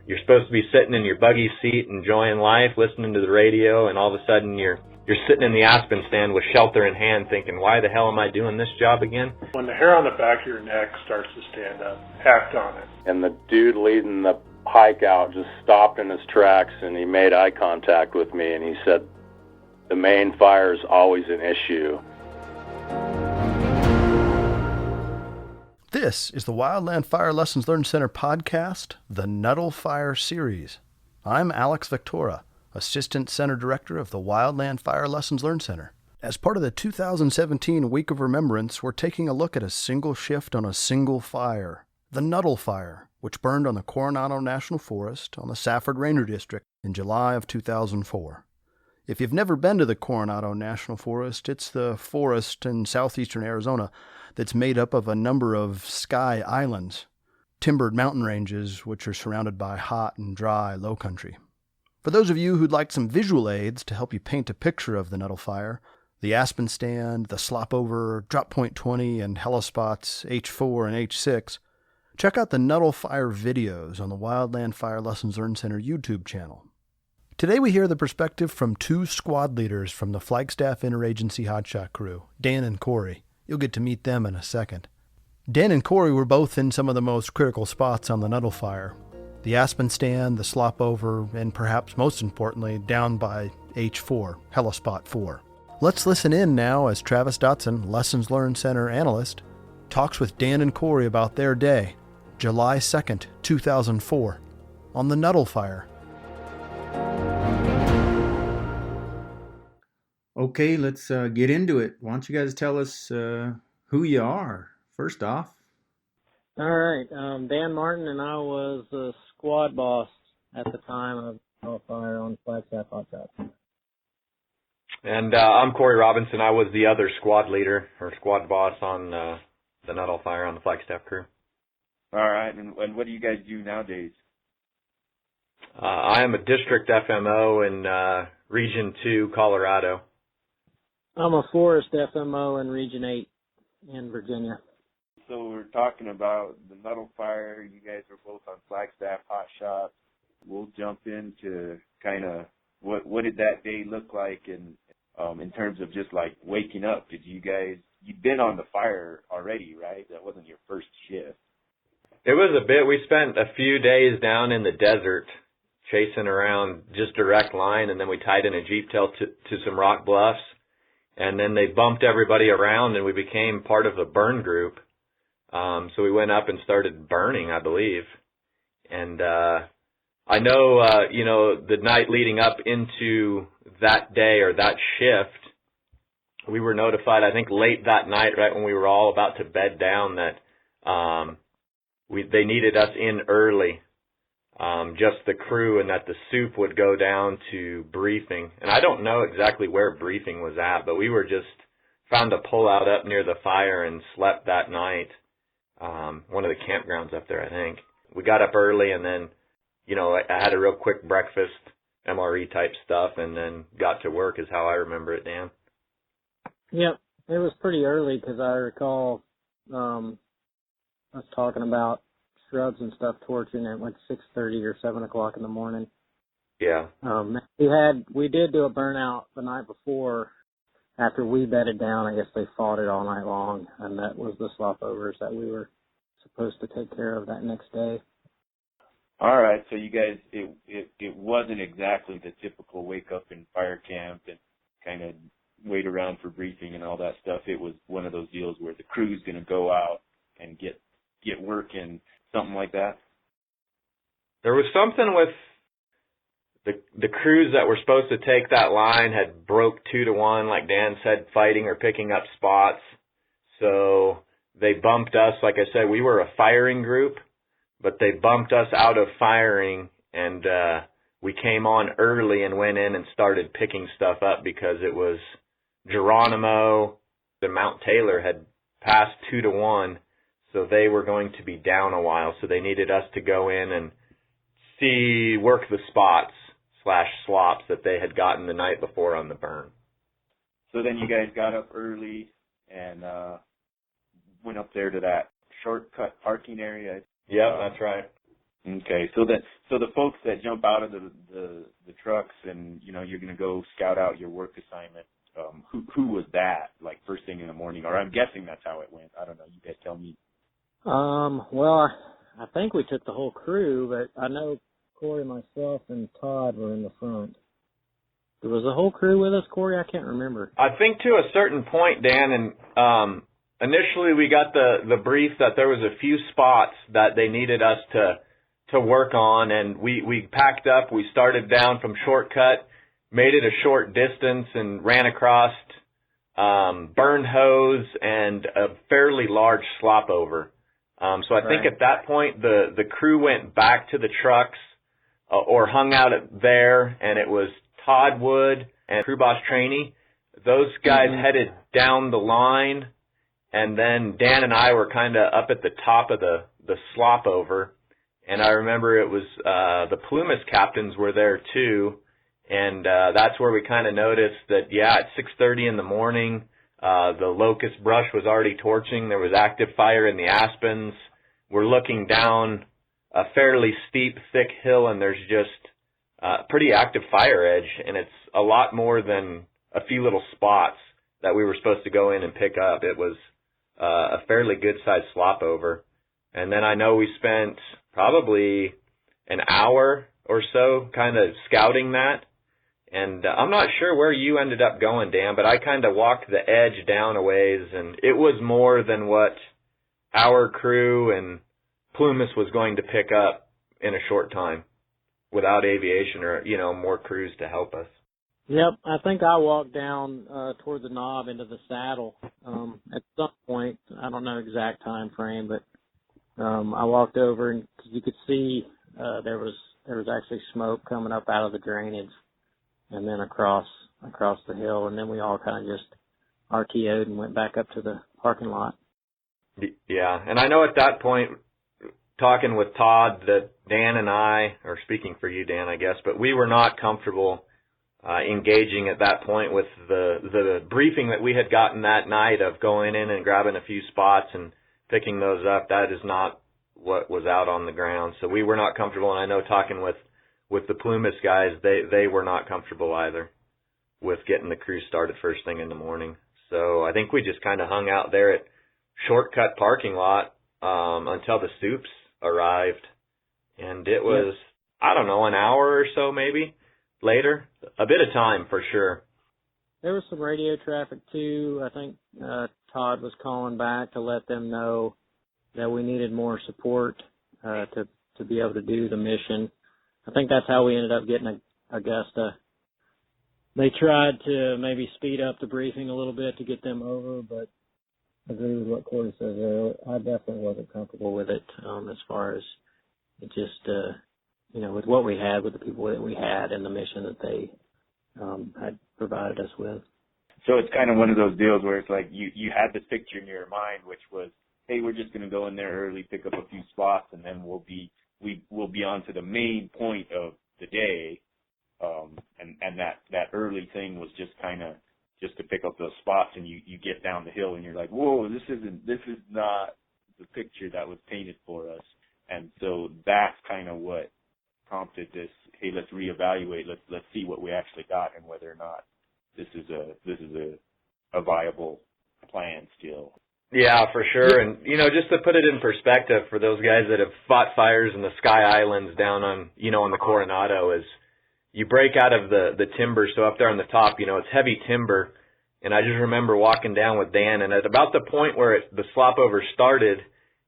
You're supposed to be sitting in your buggy seat enjoying life, listening to the radio, and all of a sudden you're sitting in the aspen stand with shelter in hand thinking, why the hell am I doing this job again? When the hair on the back of your neck starts to stand up, act on it. And the dude leading the hike out just stopped in his tracks and he made eye contact with me and he said, the main fire is always an issue. This is the Wildland Fire Lessons Learned Center podcast, the Nuttall Fire series. I'm Alex Victora, Assistant Center Director of the Wildland Fire Lessons Learned Center. As part of the 2017 Week of Remembrance, we're taking a look at a single shift on a single fire, the Nuttall Fire, which burned on the Coronado National Forest on the Safford Ranger District in July of 2004. If you've never been to the Coronado National Forest, it's the forest in southeastern Arizona that's made up of a number of sky islands, timbered mountain ranges which are surrounded by hot and dry low country. For those of you who'd like some visual aids to help you paint a picture of the Nuttall Fire, the aspen stand, the slopover, drop point 20, and helospots H4 and H6, check out the Nuttall Fire videos on the Wildland Fire Lessons Learned Center YouTube channel. Today we hear the perspective from two squad leaders from the Flagstaff Interagency Hotshot Crew, Dan and Corey. You'll get to meet them in a second. Dan and Corey were both in some of the most critical spots on the Nuttall Fire. The aspen stand, the slopover, and perhaps most importantly, down by H4, Hellespot 4. Let's listen in now as Travis Dotson, Lessons Learned Center analyst, talks with Dan and Corey about their day, July 2nd, 2004, on the Nuttall Fire. Okay, let's get into it. Why don't you guys tell us who you are, first off? All right. Dan Martin, and I was the squad boss at the time of Nuttall Fire on Flagstaff Hotshot. And I'm Corey Robinson. I was the other squad leader or squad boss on the Nuttall Fire on the Flagstaff crew. All right. And what do you guys do nowadays? I am a district FMO in Region 2, Colorado. I'm a forest FMO in Region 8 in Virginia. So we're talking about the Nuttall Fire. You guys are both on Flagstaff Hotshot. We'll jump into kind of what did that day look like in terms of just like waking up. You'd been on the fire already, right? That wasn't your first shift. It was a bit. We spent a few days down in the desert chasing around just direct line, and then we tied in a Jeep tail to some rock bluffs. And then they bumped everybody around, and we became part of a burn group. So we went up and started burning, I believe. And I know, the night leading up into that day or that shift, we were notified, I think, late that night, right when we were all about to bed down, that they needed us in early. Just the crew, and that the soup would go down to briefing. And I don't know exactly where briefing was at, but we were just found a pullout up near the fire and slept that night. One of the campgrounds up there, I think. We got up early and then, I had a real quick breakfast, MRE type stuff, and then got to work is how I remember it, Dan. Yep, it was pretty early because I recall us talking about shrubs and stuff torching at like 6:30 or 7 o'clock in the morning. Yeah. We did do a burnout the night before. After we bedded down, I guess they fought it all night long, and that was the slopovers that we were supposed to take care of that next day. All right, so you guys, it wasn't exactly the typical wake up in fire camp and kind of wait around for briefing and all that stuff. It was one of those deals where the crew's going to go out and get working. Something like that? There was something with the crews that were supposed to take that line had broke 2-1, like Dan said, fighting or picking up spots. So they bumped us. Like I said, we were a firing group, but they bumped us out of firing, and we came on early and went in and started picking stuff up because it was Geronimo and Mount Taylor had passed 2-1. So they were going to be down a while, so they needed us to go in and work the spots/slops that they had gotten the night before on the burn. So then you guys got up early and went up there to that shortcut parking area. Yep, that's right. Okay, so the folks that jump out of the trucks and you're going to go scout out your work assignment. Who was that? Like first thing in the morning, or I'm guessing that's how it went. I don't know. You guys tell me. Well, I think we took the whole crew, but I know Corey, myself, and Todd were in the front. Was the whole crew with us, Corey? I can't remember. I think to a certain point, Dan, and initially we got the brief that there was a few spots that they needed us to work on, and we packed up. We started down from Shortcut, made it a short distance, and ran across burned hose and a fairly large slop over. So I think at that point the crew went back to the trucks or hung out there, and it was Todd Wood and crew boss Trainee. Those guys headed down the line, and then Dan and I were kind of up at the top of the slop over. And I remember it was the Plumas captains were there too, and that's where we kind of noticed that, at 6:30 in the morning, the locust brush was already torching. There was active fire in the aspens. We're looking down a fairly steep, thick hill, and there's just pretty active fire edge, and it's a lot more than a few little spots that we were supposed to go in and pick up. It was a fairly good-sized slop over. And then I know we spent probably an hour or so kind of scouting that. And I'm not sure where you ended up going, Dan, but I kind of walked the edge down a ways, and it was more than what our crew and Plumas was going to pick up in a short time without aviation or, more crews to help us. Yep, I think I walked down toward the knob into the saddle at some point. I don't know exact time frame, but I walked over, and you could see there was actually smoke coming up out of the drainage, and then across the hill, and then we all kind of just RTO'd and went back up to the parking lot. Yeah, and I know at that point, talking with Todd, that Dan and I, or speaking for you, Dan, I guess, but we were not comfortable engaging at that point with the briefing that we had gotten that night of going in and grabbing a few spots and picking those up. That is not what was out on the ground. So we were not comfortable, and I know talking with the Plumas guys, they were not comfortable either with getting the crew started first thing in the morning. So I think we just kind of hung out there at Shortcut parking lot until the soups arrived. And it was, I don't know, an hour or so maybe later. A bit of time for sure. There was some radio traffic too. I think Todd was calling back to let them know that we needed more support to be able to do the mission. I think that's how we ended up getting Augusta. They tried to maybe speed up the briefing a little bit to get them over, but I agree with what Corey says there. I definitely wasn't comfortable with it as far as it just, with what we had, with the people that we had, and the mission that they had provided us with. So it's kind of one of those deals where it's like you had this picture in your mind, which was, hey, we're just going to go in there early, pick up a few spots, and then we'll be on to the main point of the day. And that early thing was just kind of just to pick up those spots, and you get down the hill and you're like, whoa, this is not the picture that was painted for us. And so that's kind of what prompted this, hey, let's reevaluate, let's see what we actually got and whether or not this is a viable plan still. Yeah, for sure. And, just to put it in perspective for those guys that have fought fires in the Sky Islands down on, on the Coronado, is you break out of the timber. So up there on the top, it's heavy timber. And I just remember walking down with Dan, and at about the point where the slop over started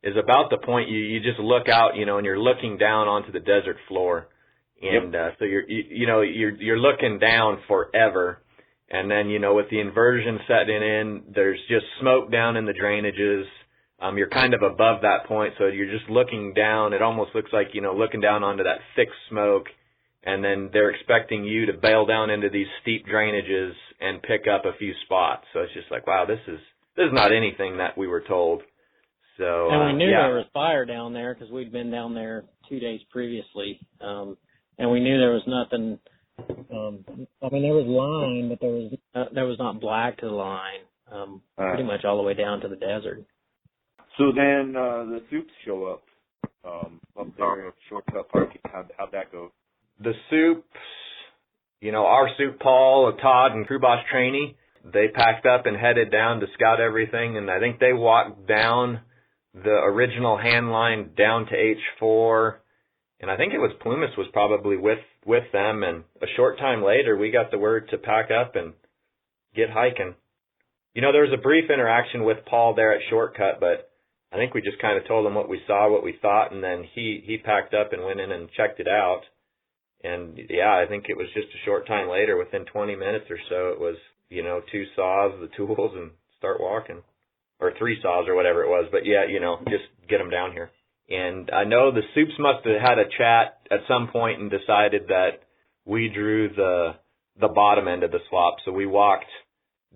is about the point you just look out, and you're looking down onto the desert floor. And so you're looking down forever. And then, with the inversion setting in, there's just smoke down in the drainages. You're kind of above that point, so you're just looking down. It almost looks like, looking down onto that thick smoke. And then they're expecting you to bail down into these steep drainages and pick up a few spots. So it's just like, wow, this is not anything that we were told. So, and we knew there was fire down there because we'd been down there 2 days previously. And we knew there was nothing. There was line, but there was not black to the line. Pretty much all the way down to the desert. So then the soups show up. up there, shortcut parking? How'd that go? The soups, our soup, Paul, Todd, and crew boss Trainee, they packed up and headed down to scout everything, and I think they walked down the original hand line down to H4, and I think it was Plumas was probably with them, and a short time later we got the word to pack up and get hiking. There was a brief interaction with Paul there at Shortcut, but I think we just kind of told him what we saw, what we thought, and then he packed up and went in and checked it out. And yeah, I think it was just a short time later, within 20 minutes or so, it was, 2 saws, the tools, and start walking. Or 3 saws or whatever it was. But yeah, just get them down here. And I know the soups must have had a chat at some point and decided that we drew the bottom end of the slop. So we walked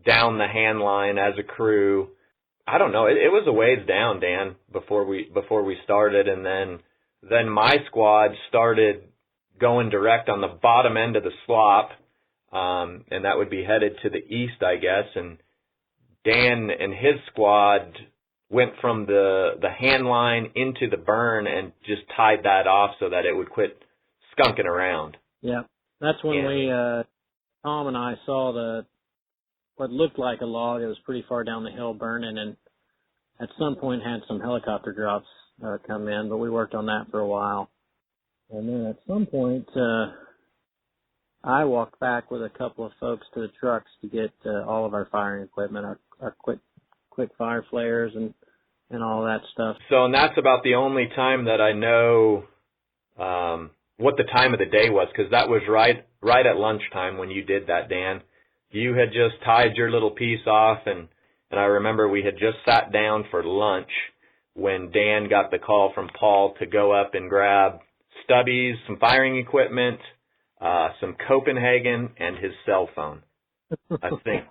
down the hand line as a crew. I don't know, it was a ways down, Dan, before we started, and then my squad started going direct on the bottom end of the slop, and that would be headed to the east, I guess, and Dan and his squad went from the hand line into the burn and just tied that off so that it would quit skunking around. Yeah, that's when Tom and I saw what looked like a log. It was pretty far down the hill burning, and at some point had some helicopter drops come in, but we worked on that for a while. And then at some point, I walked back with a couple of folks to the trucks to get all of our firing equipment, our quick fire flares and all that stuff. So, and that's about the only time that I know what the time of the day was, because that was right at lunchtime when you did that, Dan. You had just tied your little piece off, and I remember we had just sat down for lunch when Dan got the call from Paul to go up and grab stubbies, some firing equipment, some Copenhagen, and his cell phone, I think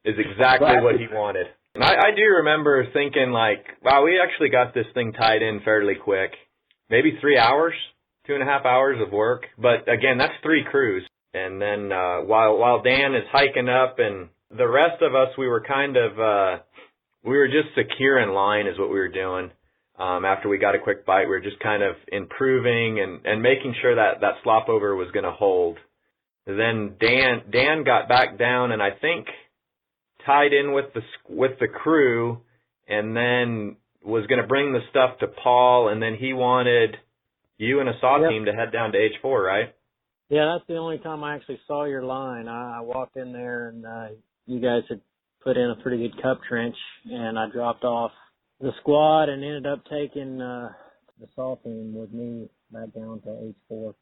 is exactly what he wanted. And I do remember thinking, like, wow, we actually got this thing tied in fairly quick. Maybe 3 hours, 2.5 hours of work. But again, that's 3 crews. And then while Dan is hiking up, and the rest of us, we were kind of we were just secure in line is what we were doing. After we got a quick bite, we were just kind of improving and making sure that slop over was going to hold. Then Dan got back down and I think tied in with the crew, and then was going to bring the stuff to Paul, and then he wanted you and a SAW team to head down to H4, right? Yeah, that's the only time I actually saw your line. I walked in there and you guys had put in a pretty good cup trench, and I dropped off the squad and ended up taking the SAW team with me back down to H4.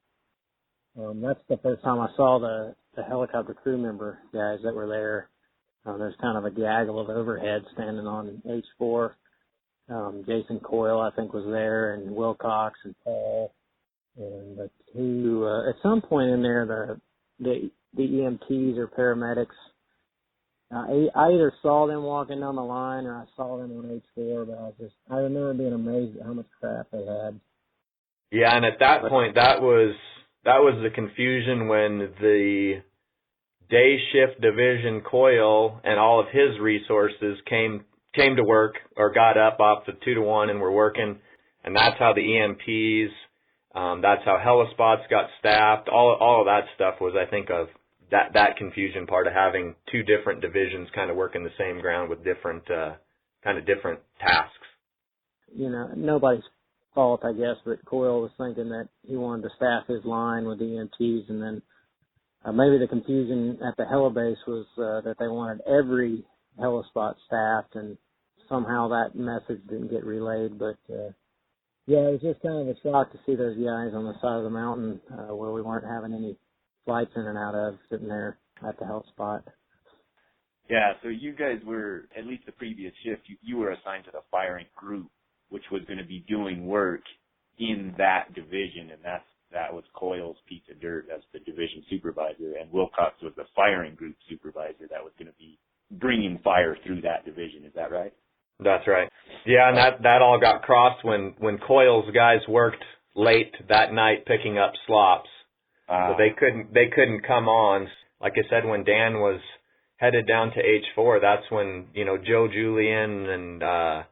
That's the first time I saw the helicopter crew member guys that were there. There's kind of a gaggle of overhead standing on H4. Jason Coyle, I think, was there, and Wilcox and Paul. And the two, at some point in there, the EMTs or paramedics, I either saw them walking down the line or I saw them on H4, but I remember being amazed at how much crap they had. Yeah, and at that point, that was the confusion when the day shift division Coyle and all of his resources came to work or got up off the 2-to-1 and were working, and that's how the EMPs, that's how HeliSpots got staffed. All of that stuff was, I think, of that confusion part of having 2 different divisions kind of working the same ground with different different tasks. Nobody's fault, I guess, but Coyle was thinking that he wanted to staff his line with EMTs, and then maybe the confusion at the helibase was that they wanted every helispot staffed, and somehow that message didn't get relayed. But yeah, it was just kind of a shock to see those guys on the side of the mountain where we weren't having any flights in and out of, sitting there at the helipad. Yeah, so you guys were, at least the previous shift, you were assigned to the firing group, which was going to be doing work in that division, and that was Coyle's piece of dirt as the division supervisor, and Wilcox was the firing group supervisor that was going to be bringing fire through that division. Is that right? That's right. Yeah, and that all got crossed when Coyle's guys worked late that night picking up slops. So they couldn't come on. Like I said, when Dan was headed down to H4, that's when, Joe Julian and I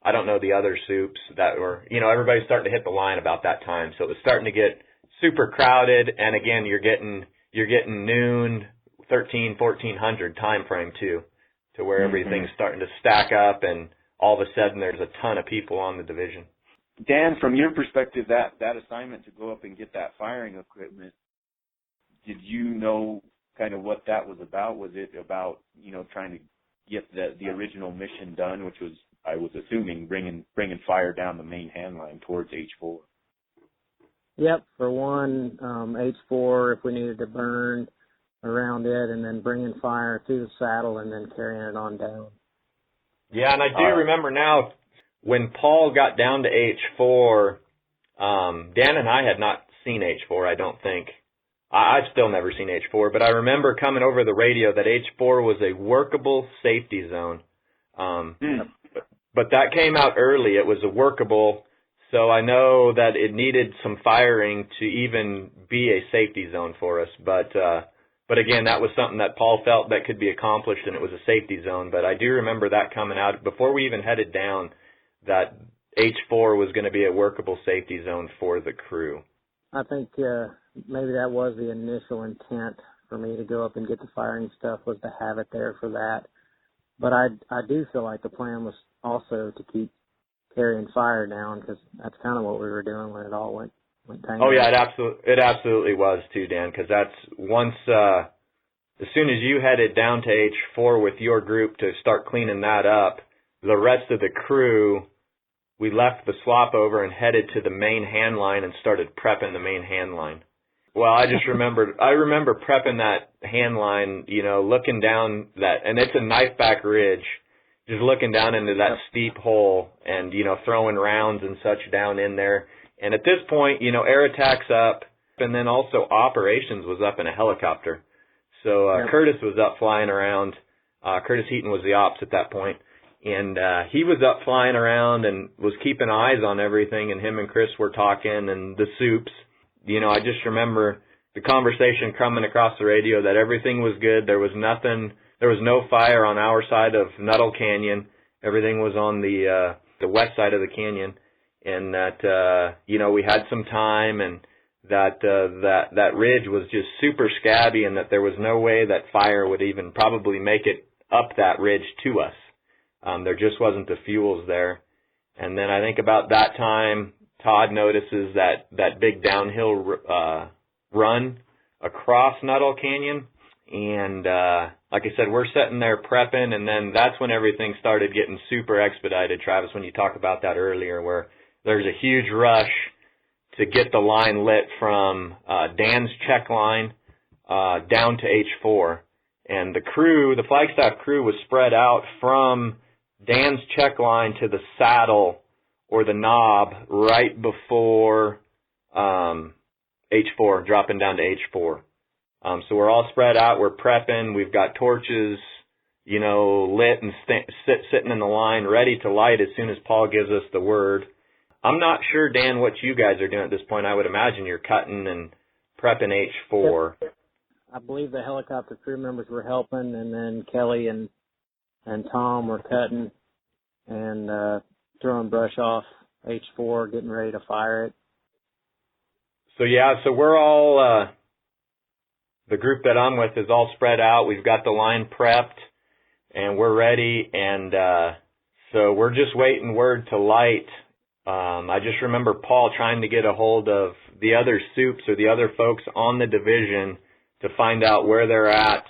I don't know the other soups that were, everybody's starting to hit the line about that time. So it was starting to get super crowded. And again, you're getting noon, 1400 time frame too, to where everything's starting to stack up, and all of a sudden there's a ton of people on the division. Dan, from your perspective, that assignment to go up and get that firing equipment, did you know kind of what that was about? Was it about, trying to get the original mission done, which was, I was assuming, bringing fire down the main hand line towards H4? Yep, for one, H4, if we needed to burn around it, and then bringing fire to the saddle and then carrying it on down. Yeah, and I do remember now when Paul got down to H4, Dan and I had not seen H4, I don't think. I've still never seen H4, but I remember coming over the radio that H4 was a workable safety zone. But that came out early. It was a workable, so I know that it needed some firing to even be a safety zone for us. But again, that was something that Paul felt that could be accomplished, and it was a safety zone. But I do remember that coming out before we even headed down, that H4 was going to be a workable safety zone for the crew. I think maybe that was the initial intent for me to go up and get the firing stuff, was to have it there for that. But I do feel like the plan was also to keep carrying fire down, because that's kind of what we were doing when it all went tangled. Oh yeah, it absolutely was too, Dan, because that's once as soon as you headed down to H4 with your group to start cleaning that up, the rest of the crew, we left the slop over and headed to the main hand line and started prepping the main hand line. Well, I remember prepping that hand line, looking down that, and it's a knife back ridge, just looking down into that steep hole and, throwing rounds and such down in there. And at this point, air attack's up, and then also operations was up in a helicopter. So Curtis was up flying around. Curtis Heaton was the ops at that point. And he was up flying around and was keeping eyes on everything, and him and Chris were talking, and the soups. I just remember the conversation coming across the radio that everything was good. There was no fire on our side of Nuttall Canyon. Everything was on the west side of the canyon. And that, we had some time, and that ridge was just super scabby, and that there was no way that fire would even probably make it up that ridge to us. There just wasn't the fuels there. And then I think about that time, Todd notices that big downhill run across Nuttall Canyon. And like I said, we're sitting there prepping, and then that's when everything started getting super expedited, Travis, when you talked about that earlier, where there's a huge rush to get the line lit from Dan's check line down to H4. And the Flagstaff crew was spread out from Dan's check line to the saddle or the knob right before H4, dropping down to H4. So we're all spread out. We're prepping. We've got torches, lit and sitting in the line ready to light as soon as Paul gives us the word. I'm not sure, Dan, what you guys are doing at this point. I would imagine you're cutting and prepping H4. I believe the helicopter crew members were helping, and then Kelly and Tom were cutting and throwing brush off H4, getting ready to fire it. So we're all, the group that I'm with is all spread out. We've got the line prepped, and we're ready, and so we're just waiting word to light. I just remember Paul trying to get a hold of the other soups or the other folks on the division to find out where they're at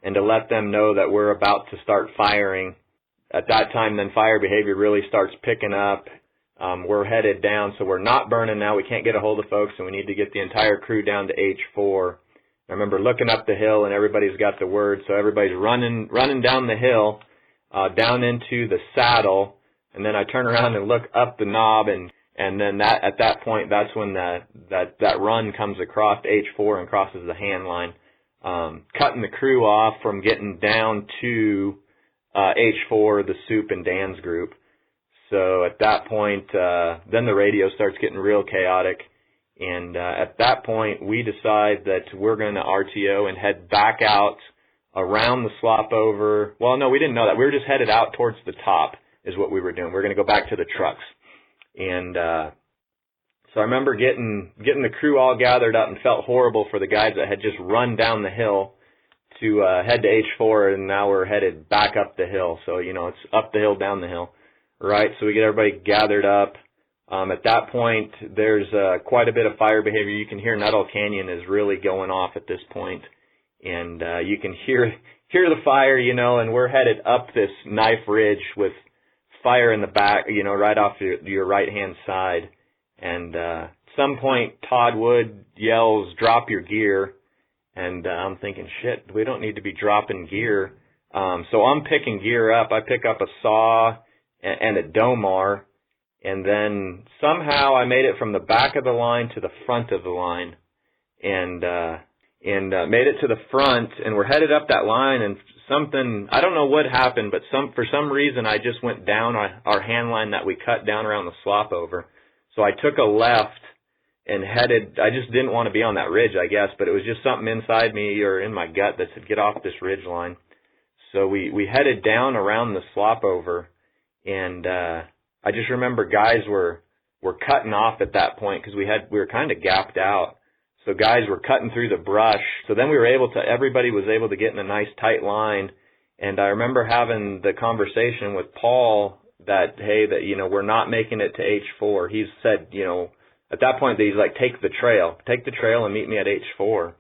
and to let them know that we're about to start firing. At that time, then fire behavior really starts picking up. We're headed down, so we're not burning now. We can't get a hold of folks, and we need to get the entire crew down to H4. I remember looking up the hill, and everybody's got the word, so everybody's running down the hill, down into the saddle. And then I turn around and look up the knob, and then at that point, that's when that run comes across H4 and crosses the hand line, cutting the crew off from getting down to H4, the soup and Dan's group. So at that point, then the radio starts getting real chaotic, and at that point, we decide that we're going to RTO and head back out around the slop over. Well, no, we didn't know that. We were just headed out towards the top. is what we were doing. We were going to go back to the trucks. And so I remember getting the crew all gathered up and felt horrible for the guys that had just run down the hill to head to H4, and now we're headed back up the hill. So, it's up the hill, down the hill, right? So we get everybody gathered up. At that point, there's quite a bit of fire behavior. You can hear Nuttall Canyon is really going off at this point, and you can hear the fire, and we're headed up this knife ridge with fire in the back, right off your right-hand side. And at some point, Todd Wood yells, "Drop your gear." And I'm thinking, shit, we don't need to be dropping gear. So I'm picking gear up. I pick up a saw and a domar, and then somehow I made it from the back of the line to the front of the line, and made it to the front, and we're headed up that line, and something, I don't know what happened, but for some reason I just went down our hand line that we cut down around the slop over. So I took a left and headed, I just didn't want to be on that ridge, I guess, but it was just something inside me or in my gut that said, get off this ridge line. So we headed down around the slop over, and I just remember guys were cutting off at that point because we were kind of gapped out. So guys were cutting through the brush. So then everybody was able to get in a nice tight line. And I remember having the conversation with Paul that, hey, we're not making it to H4. He said, at that point, he's like, take the trail and meet me at H4.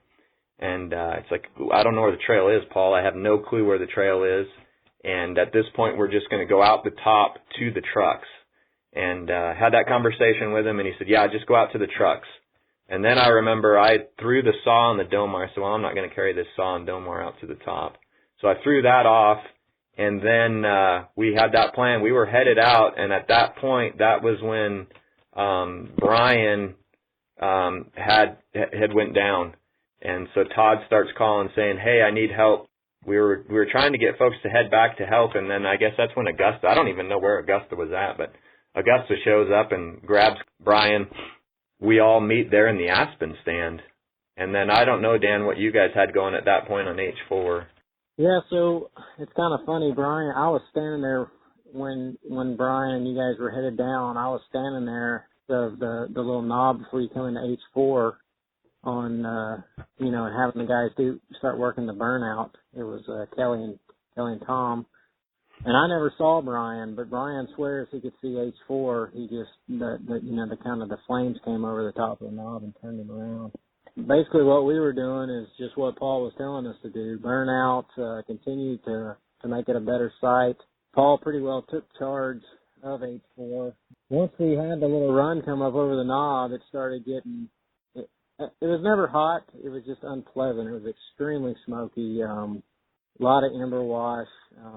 And it's like, I don't know where the trail is, Paul. I have no clue where the trail is. And at this point, we're just going to go out the top to the trucks. And had that conversation with him, and he said, yeah, just go out to the trucks. And then I remember I threw the saw and the domar. I said, well, I'm not going to carry this saw and domar out to the top. So I threw that off, and then we had that plan. We were headed out, and at that point, that was when Brian had went down. And so Todd starts calling saying, hey, I need help. We were trying to get folks to head back to help, and then I guess that's when Augusta, I don't even know where Augusta was at, but Augusta shows up and grabs Brian. We all meet there in the Aspen stand. And then I don't know, Dan, what you guys had going at that point on H4. Yeah, so it's kind of funny, Brian. I was standing there when Brian, you guys were headed down. I was standing there, the little knob before you come into H4 on, having the guys start working the burnout. It was Kelly and Tom. And I never saw Brian, but Brian swears he could see H4. He just, the kind of the flames came over the top of the knob and turned him around. Basically what we were doing is just what Paul was telling us to do. Burn out, continue to make it a better site. Paul pretty well took charge of H4. Once we had the little run come up over the knob, it started getting, it was never hot. It was just unpleasant. It was extremely smoky. A lot of ember wash.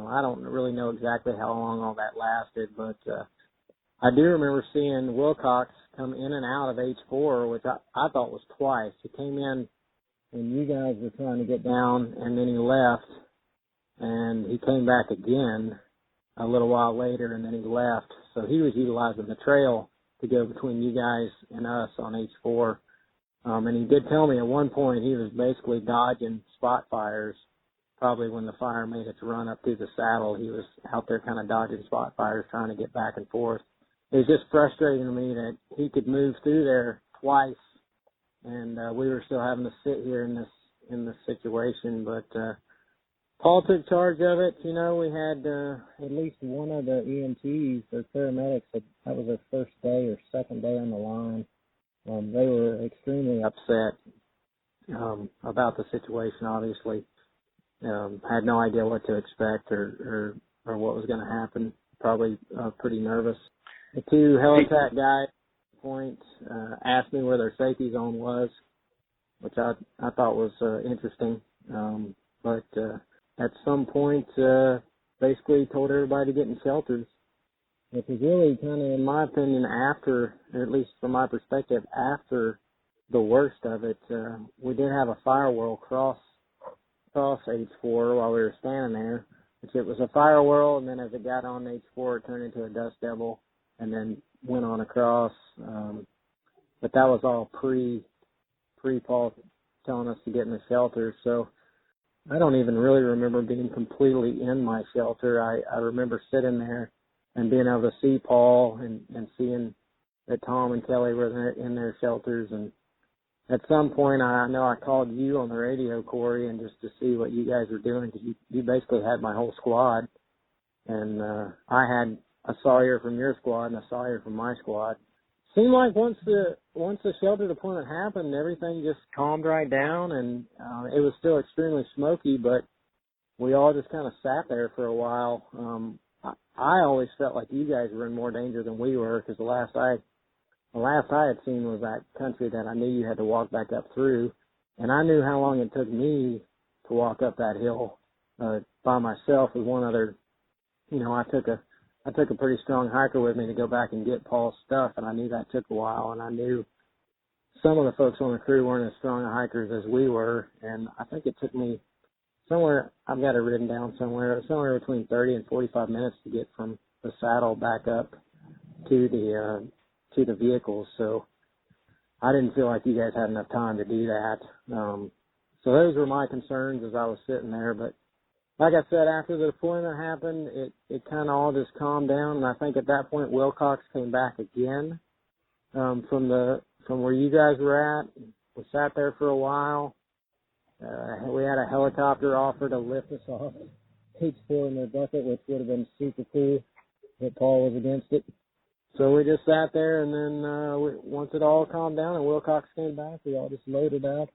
I don't really know exactly how long all that lasted, but I do remember seeing Wilcox come in and out of H4, which I thought was twice. He came in and you guys were trying to get down, and then he left, and he came back again a little while later, and then he left. So he was utilizing the trail to go between you guys and us on H4. And he did tell me at one point he was basically dodging spot fires. Probably when the fire made its run up through the saddle, he was out there kind of dodging spot fires, trying to get back and forth. It was just frustrating to me that he could move through there twice, and we were still having to sit here in this situation. But Paul took charge of it. We had at least one of the EMTs or paramedics. That was their first day or second day on the line. They were extremely upset about the situation. Obviously. Had no idea what to expect or what was going to happen. Probably pretty nervous. The two Helitat guys at the point asked me where their safety zone was, which I thought was interesting. But at some point, basically told everybody to get in shelters, which was really kind of, in my opinion, after, or at least from my perspective, after the worst of it. We did have a fire whirl cross H4 while we were standing there, which it was a fire whirl, and then as it got on H4, it turned into a dust devil, and then went on across. But that was all pre Paul telling us to get in the shelter. So I don't even really remember being completely in my shelter. I remember sitting there and being able to see Paul and seeing that Tom and Kelly were in their shelters. And at some point, I know I called you on the radio, Corey, and just to see what you guys were doing, because you basically had my whole squad. And I had a Sawyer from your squad and a Sawyer from my squad. Seemed like once the shelter deployment happened, everything just calmed right down, and it was still extremely smoky, but we all just kind of sat there for a while. I always felt like you guys were in more danger than we were, because the last I had seen was that country that I knew you had to walk back up through, and I knew how long it took me to walk up that hill by myself with one other. I took a pretty strong hiker with me to go back and get Paul's stuff, and I knew that took a while, and I knew some of the folks on the crew weren't as strong a hikers as we were, and I think it took me somewhere, I've got it written down somewhere between 30 and 45 minutes to get from the saddle back up to the vehicles, so I didn't feel like you guys had enough time to do that. So those were my concerns as I was sitting there, but like I said, after the deployment happened, it kind of all just calmed down, and I think at that point Wilcox came back again from where you guys were at. We sat there for a while. We had a helicopter offer to lift us off H4 in their bucket, which would have been super cool, but Paul was against it. So we just sat there, and then once it all calmed down and Wilcox came back, we all just loaded up.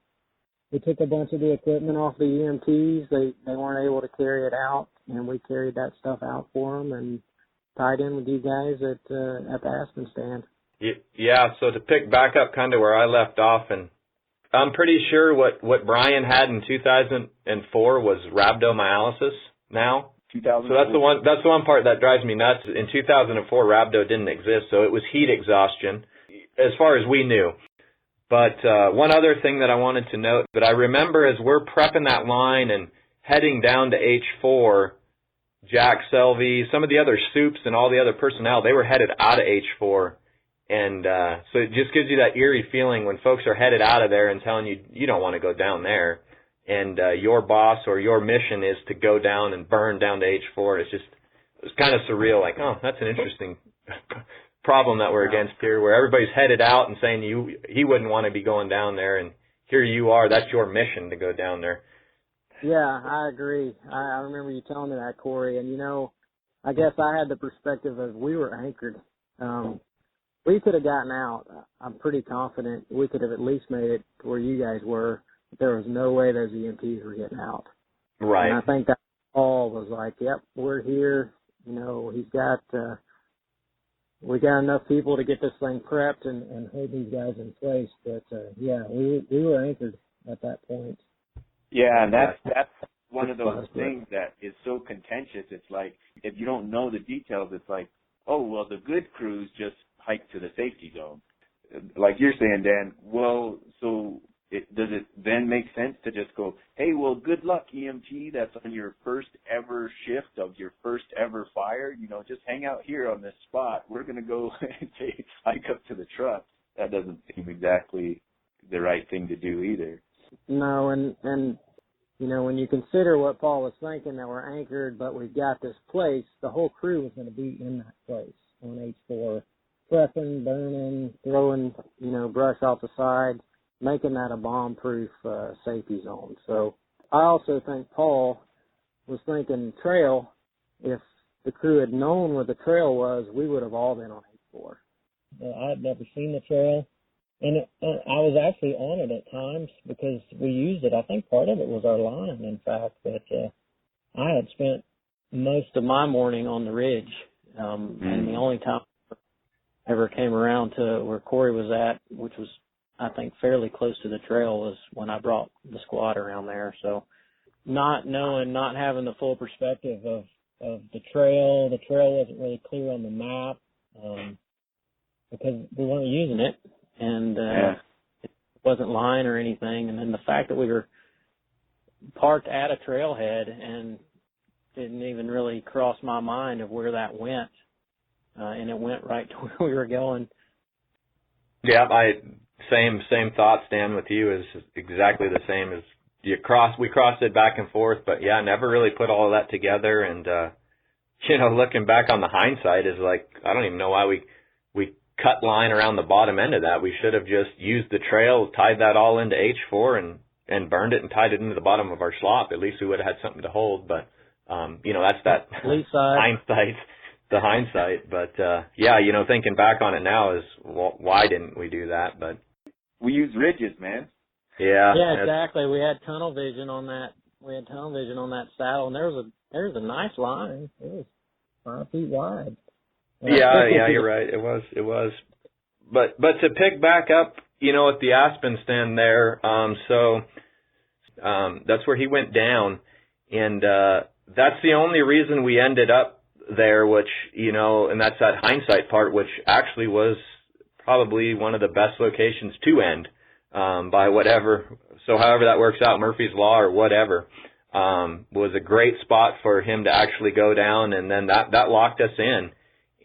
We took a bunch of the equipment off the EMTs. They weren't able to carry it out, and we carried that stuff out for them and tied in with you guys at the Aspen stand. Yeah, so to pick back up kind of where I left off, and I'm pretty sure what Brian had in 2004 was rhabdomyolysis now. So that's the one part that drives me nuts. In 2004, rhabdo didn't exist, so it was heat exhaustion as far as we knew. But one other thing that I wanted to note, that I remember as we're prepping that line and heading down to H4, Jack Selvey, some of the other soups and all the other personnel, they were headed out of H4. And so it just gives you that eerie feeling when folks are headed out of there and telling you, you don't want to go down there. And your boss or your mission is to go down and burn down to H4. It's kind of surreal, like, oh, that's an interesting problem that we're against here, where everybody's headed out and saying he wouldn't want to be going down there, and here you are, that's your mission to go down there. Yeah, I agree. I remember you telling me that, Corey, and I guess I had the perspective of we were anchored. We could have gotten out. I'm pretty confident we could have at least made it to where you guys were, but there was no way those EMTs were getting out. Right. And I think that Paul was like, yep, we're here. He's got we got enough people to get this thing prepped and hold these guys in place. But we were anchored at that point. Yeah, and that's one of those things that is so contentious. It's like, if you don't know the details, it's like, oh, well, the good crews just hike to the safety zone. Like you're saying, Dan, well, so does it then make sense to just go, hey, well, good luck, EMT, that's on your first ever shift of your first ever fire, just hang out here on this spot. We're going to go and hike up to the truck. That doesn't seem exactly the right thing to do either. No, and when you consider what Paul was thinking, that we're anchored, but we've got this place, the whole crew was going to be in that place on H4, prepping, burning, throwing, brush off the side, making that a bomb-proof safety zone. So I also think Paul was thinking trail. If the crew had known where the trail was, we would have all been on H4. I had never seen the trail, and I was actually on it at times because we used it. I think part of it was our line, in fact, but I had spent most of my morning on the ridge, and the only time I ever came around to where Corey was at, which was, I think, fairly close to the trail, was when I brought the squad around there. So not having the full perspective of the trail wasn't really clear on the map because we weren't using it, and it wasn't line or anything. And then the fact that we were parked at a trailhead and didn't even really cross my mind of where that went, and it went right to where we were going. Yeah, same thoughts, Dan, with you, is exactly the same as we crossed it back and forth, but yeah, never really put all of that together, and looking back on the hindsight is like, I don't even know why we cut line around the bottom end of that. We should have just used the trail, tied that all into H4 and burned it and tied it into the bottom of our slop. At least we would have had something to hold. But, that's that hindsight, the hindsight. But, thinking back on it now is, well, why didn't we do that? But we use ridges, man. Yeah. Yeah, exactly. We had tunnel vision on that. Saddle, and there was a nice line. It was 5 feet wide. Yeah, you're right. It was. But to pick back up, at the Aspen stand there, that's where he went down, and that's the only reason we ended up there, which, and that's that hindsight part, which actually was probably one of the best locations to end, by whatever. So however that works out, Murphy's Law or whatever, was a great spot for him to actually go down, and then that locked us in.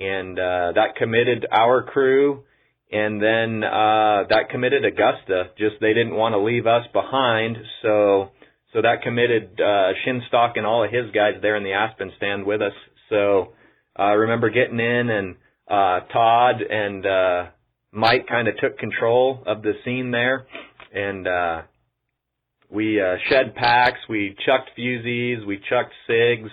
And that committed our crew, and then that committed Augusta. Just they didn't want to leave us behind, so that committed Shinstock and all of his guys there in the Aspen stand with us. So I remember getting in, and Todd and Mike kind of took control of the scene there, and we shed packs, we chucked fusees, we chucked SIGs.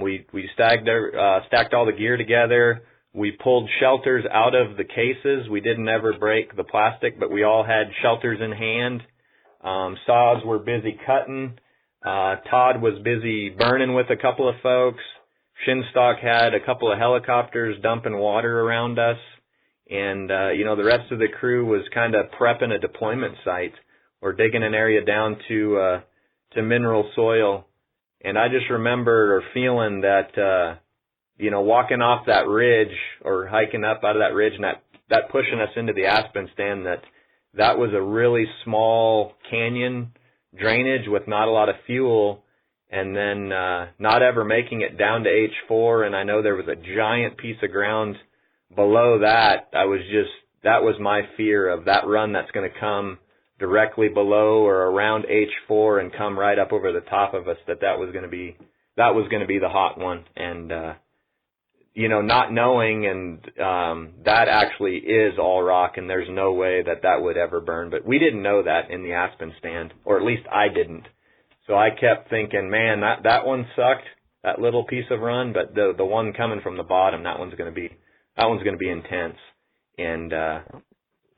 We stacked all the gear together. We pulled shelters out of the cases. We didn't ever break the plastic, but we all had shelters in hand. Saws were busy cutting. Todd was busy burning with a couple of folks. Shinstock had a couple of helicopters dumping water around us. And, the rest of the crew was kind of prepping a deployment site or digging an area down to mineral soil. And I just remember or feeling that, walking off that ridge or hiking up out of that ridge and that pushing us into the Aspen stand, that was a really small canyon drainage with not a lot of fuel, and then not ever making it down to H4. And I know there was a giant piece of ground below that. That was my fear of that run that's going to come directly below or around H4 and come right up over the top of us, that was going to be the hot one. And, not knowing, and that actually is all rock, and there's no way that would ever burn. But we didn't know that in the Aspen stand, or at least I didn't. So I kept thinking, man, that one sucked, that little piece of run, but the one coming from the bottom, that one's going to be intense. And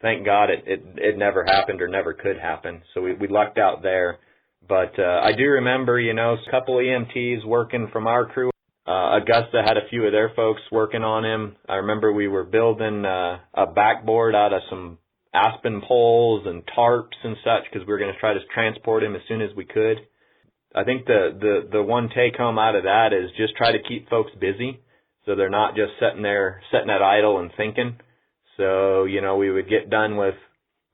thank God it never happened or never could happen. So we lucked out there. But I do remember, a couple of EMTs working from our crew. Augusta had a few of their folks working on him. I remember we were building a backboard out of some aspen poles and tarps and such, because we were going to try to transport him as soon as we could. I think the one take home out of that is just try to keep folks busy, so they're not just sitting at idle and thinking. So, we would get done with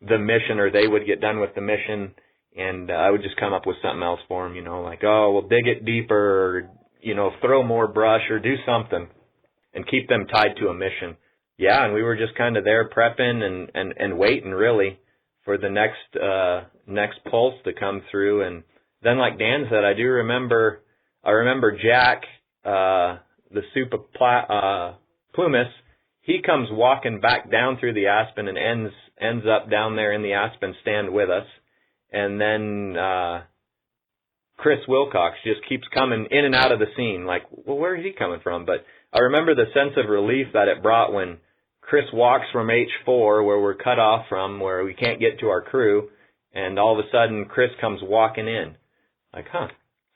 the mission, or they would get done with the mission, and I would just come up with something else for them, like, oh, we'll dig it deeper, or, throw more brush or do something, and keep them tied to a mission. Yeah, and we were just kind of there prepping and waiting, really, for the next pulse to come through. And then, like Dan said, I remember Jack, the Super Plumas. He comes walking back down through the Aspen and ends up down there in the Aspen stand with us. And then Chris Wilcox just keeps coming in and out of the scene. Like, well, where is he coming from? But I remember the sense of relief that it brought when Chris walks from H4, where we're cut off from, where we can't get to our crew, and all of a sudden Chris comes walking in. Like,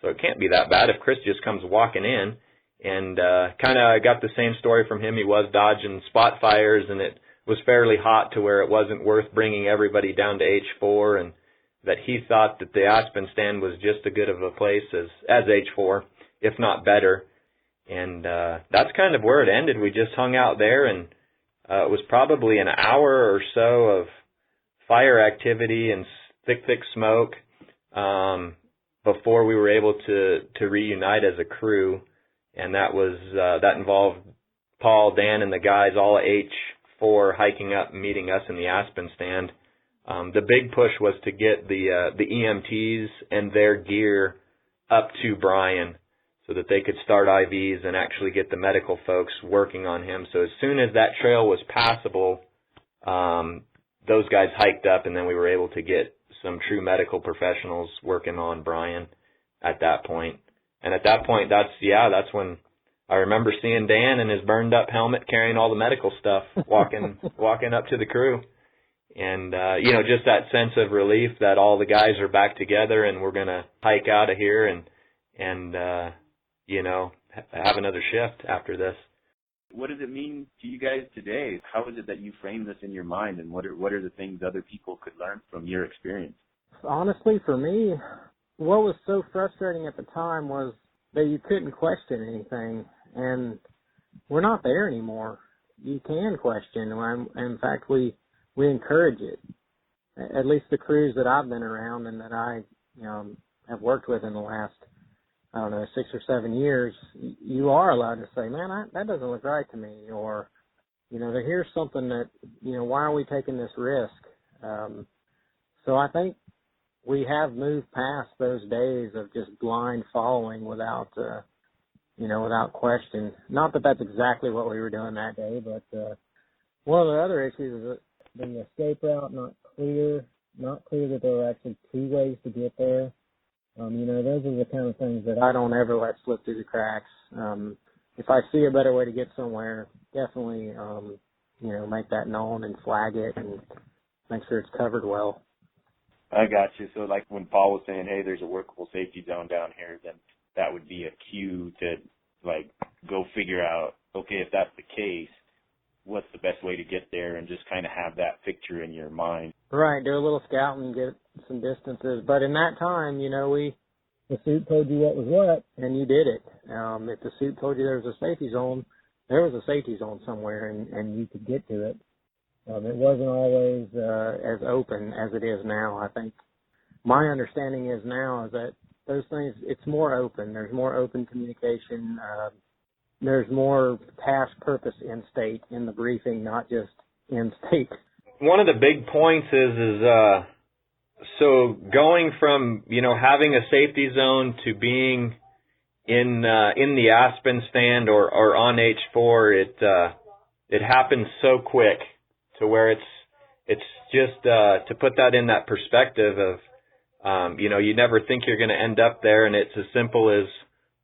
so it can't be that bad if Chris just comes walking in. And kind of got the same story from him. He was dodging spot fires, and it was fairly hot to where it wasn't worth bringing everybody down to H4, and that he thought that the Aspen stand was just as good of a place as H4, if not better. And that's kind of where it ended. We just hung out there, and it was probably an hour or so of fire activity and thick smoke before we were able to reunite as a crew. And that involved Paul, Dan, and the guys all at H4 hiking up and meeting us in the Aspen stand. The big push was to get the EMTs and their gear up to Bryan. so that they could start IVs and actually get the medical folks working on him. So as soon as that trail was passable, those guys hiked up, and then we were able to get some true medical professionals working on Brian at that point. And at that point, that's when I remember seeing Dan in his burned up helmet carrying all the medical stuff, walking up to the crew. And, just that sense of relief that all the guys are back together and we're going to hike out of here and have another shift after this. What does it mean to you guys today? How is it that you frame this in your mind, and what are the things other people could learn from your experience? Honestly, for me, what was so frustrating at the time was that you couldn't question anything, and we're not there anymore. You can question. In fact, we encourage it. At least the crews that I've been around and that I have worked with in the last, 6 or 7 years, you are allowed to say, man, that doesn't look right to me, or, here's something that, why are we taking this risk? So I think we have moved past those days of just blind following without question. Not that that's exactly what we were doing that day, but one of the other issues is that the escape route not clear that there were actually 2 ways to get there. Those are the kind of things that I don't ever let slip through the cracks. If I see a better way to get somewhere, definitely, make that known and flag it and make sure it's covered well. I got you. So like when Paul was saying, hey, there's a workable safety zone down here, then that would be a cue to go figure out, okay, if that's the case, what's the best way to get there, and just kind of have that picture in your mind. Right, do a little scouting and get some distances. But in that time, the suit told you what was what, and you did it. If the suit told you there was a safety zone, there was a safety zone somewhere, and you could get to it. It wasn't always as open as it is now. I think my understanding is now is that those things, it's more open. There's more open communication. There's more task purpose in state in the briefing, not just in state. One of the big points is so going from, having a safety zone to being in the Aspen stand or on H4, it happens so quick to where it's just to put that in that perspective of, you never think you're going to end up there, and it's as simple as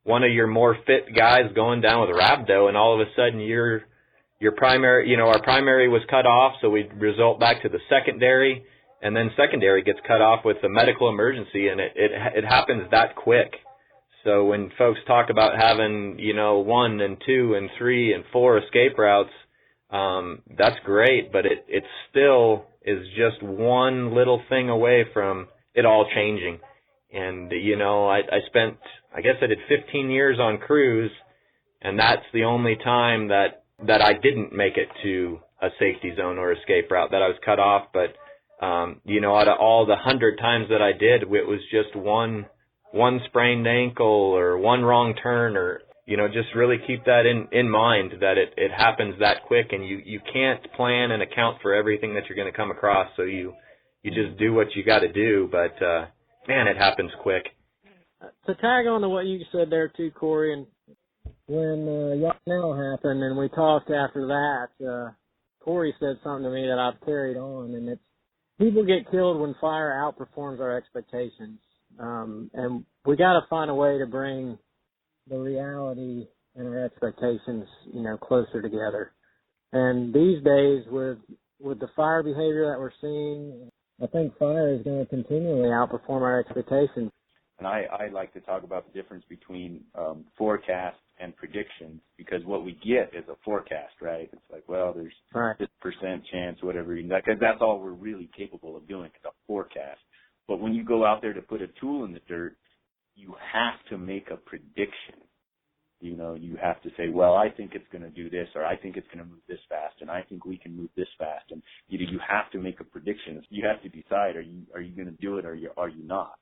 one of your more fit guys going down with rhabdo, and all of a sudden your primary, our primary was cut off, so we result back to the secondary, and then secondary gets cut off with a medical emergency, and it happens that quick. So when folks talk about having, 1 and 2 and 3 and 4 escape routes, that's great, but it still is just one little thing away from it all changing. And, I spent, I guess I did 15 years on crews, and that's the only time that I didn't make it to a safety zone or escape route, that I was cut off. But, out of all the 100 times that I did, it was just one sprained ankle or one wrong turn, or, just really keep that in mind, that it happens that quick, and you can't plan and account for everything that you're going to come across. So you just do what you got to do. But, man, it happens quick. To tag on to what you said there too, Corey, and when Yarnell happened and we talked after that, Corey said something to me that I've carried on, and it's people get killed when fire outperforms our expectations. And we got to find a way to bring the reality and our expectations, closer together. And these days with the fire behavior that we're seeing, I think fire is going to continually outperform our expectations. And I like to talk about the difference between forecast and predictions, because what we get is a forecast, right? It's like, well, there's this % chance, whatever, because that's all we're really capable of doing, is a forecast. But when you go out there to put a tool in the dirt, you have to make a prediction. You have to say, well, I think it's going to do this, or I think it's going to move this fast, and I think we can move this fast. And you have to make a prediction. You have to decide, are you going to do it, or are you not?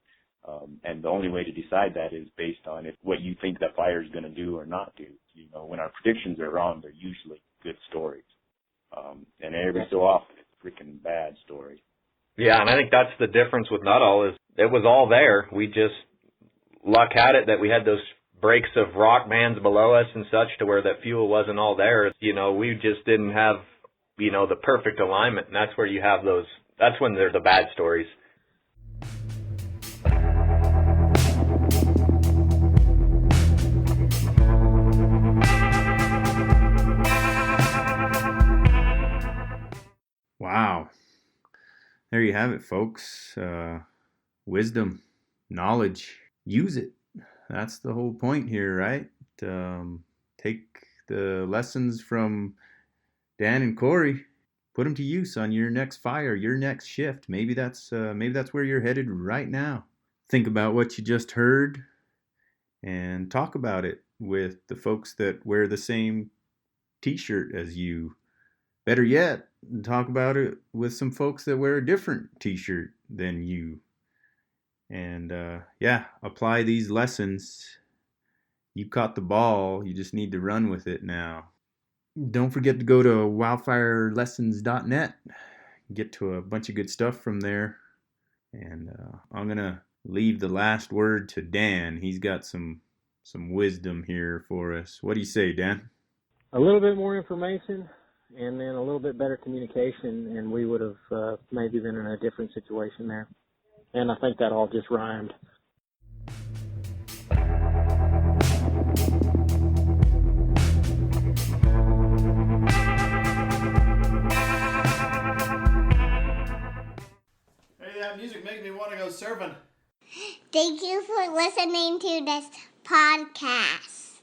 And the only way to decide that is based on what you think that fire is going to do or not do. When our predictions are wrong, they're usually good stories. And every so often, it's a freaking bad story. Yeah, and I think that's the difference with Nuttall, is it was all there. We just luck had it that we had those breaks of rock bands below us and such to where that fuel wasn't all there. We just didn't have, the perfect alignment, and that's where you have those, that's when they're the bad stories. Wow. There you have it, folks. Wisdom, knowledge, use it. That's the whole point here, right? Take the lessons from Dan and Corey, put them to use on your next fire, your next shift. Maybe that's where you're headed right now. Think about what you just heard and talk about it with the folks that wear the same t-shirt as you. Better yet, talk about it with some folks that wear a different t-shirt than you. And apply these lessons. You caught the ball. You just need to run with it now. Don't forget to go to wildfirelessons.net. Get to a bunch of good stuff from there. And I'm going to leave the last word to Dan. He's got some wisdom here for us. What do you say, Dan? A little bit more information and then a little bit better communication, and we would have maybe been in a different situation there. And I think that all just rhymed. Hey, that music makes me want to go surfing. Thank you for listening to this podcast.